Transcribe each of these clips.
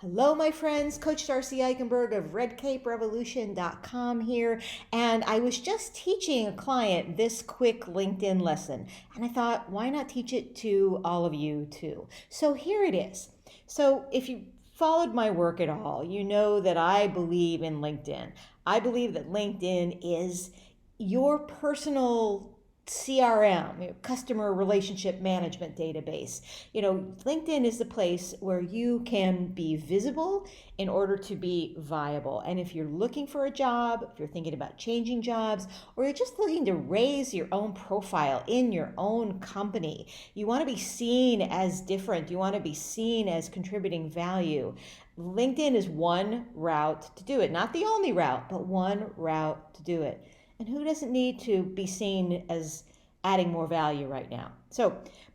Hello, my friends. Coach Darcy Eikenberg of redcaperevolution.com here. And I was just teaching a client this quick LinkedIn lesson. And I thought, why not teach it to all of you too? So here it is. So if you followed my work at all, you know that I believe in LinkedIn. I believe that LinkedIn is your personal CRM, customer relationship management database. LinkedIn is the place where you can be visible in order to be viable. And if you're looking for a job, if you're thinking about changing jobs, or you're just looking to raise your own profile in your own company, you want to be seen as different, you want to be seen as contributing value. LinkedIn is one route to do it, not the only route, but one route to do it. And who doesn't need to be seen as adding more value right now?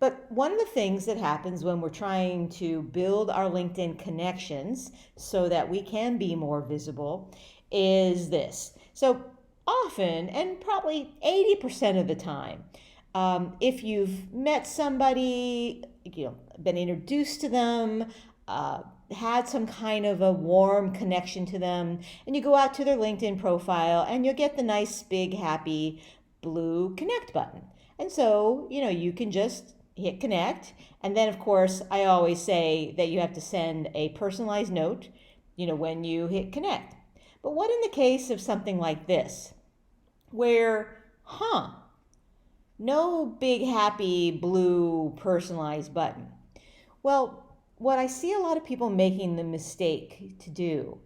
But one of the things that happens when we're trying to build our LinkedIn connections so that we can be more visible is this. So often, and probably 80% of the time, if you've met somebody, been introduced to them, had some kind of a warm connection to them, and you go out to their LinkedIn profile and you'll get the nice big happy blue connect button. And so, you can just hit connect. And then of course, I always say that you have to send a personalized note, when you hit connect. But what in the case of something like this, where, no big happy blue personalized button? Well, what I see a lot of people making the mistake to do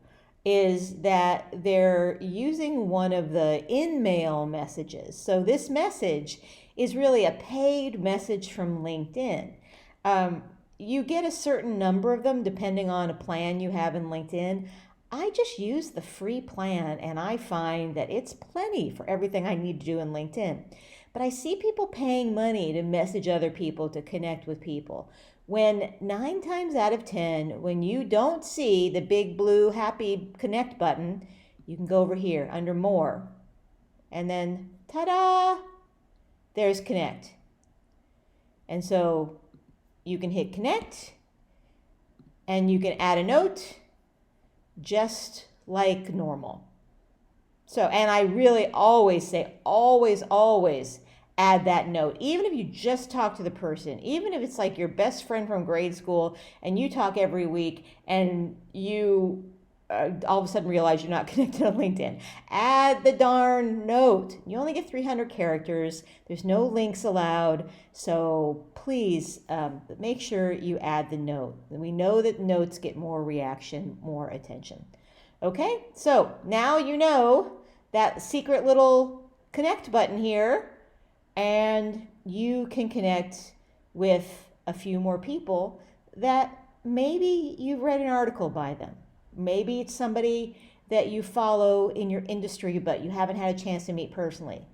is that they're using one of the in-mail messages. So this message is really a paid message from LinkedIn. You get a certain number of them depending on a plan you have in LinkedIn. I just use the free plan and I find that it's plenty for everything I need to do in LinkedIn. But I see people paying money to message other people, to connect with people, when 9 times out of 10, when you don't see the big blue happy connect button, you can go over here under more, and then ta-da, there's connect. And so you can hit connect and you can add a note just like normal. So, and I really always say, always add that note. Even if you just talk to the person, even if it's like your best friend from grade school and you talk every week and you all of a sudden realize you're not connected on LinkedIn, add the darn note. You only get 300 characters. There's no links allowed. So please make sure you add the note. We know that notes get more reaction, more attention. Okay, so now you know that secret little connect button here, and you can connect with a few more people that maybe you've read an article by them. Maybe it's somebody that you follow in your industry, but you haven't had a chance to meet personally.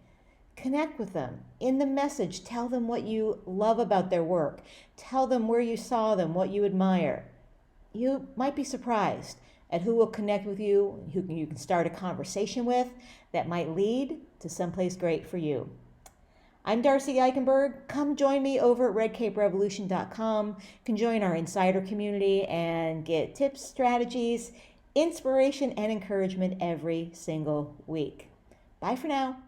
Connect with them. In the message, tell them what you love about their work. Tell them where you saw them, what you admire. You might be surprised at who will connect with you, who you can start a conversation with that might lead to someplace great for you. I'm Darcy Eikenberg. Come join me over at redcaperevolution.com. You can join our insider community and get tips, strategies, inspiration, and encouragement every single week. Bye for now.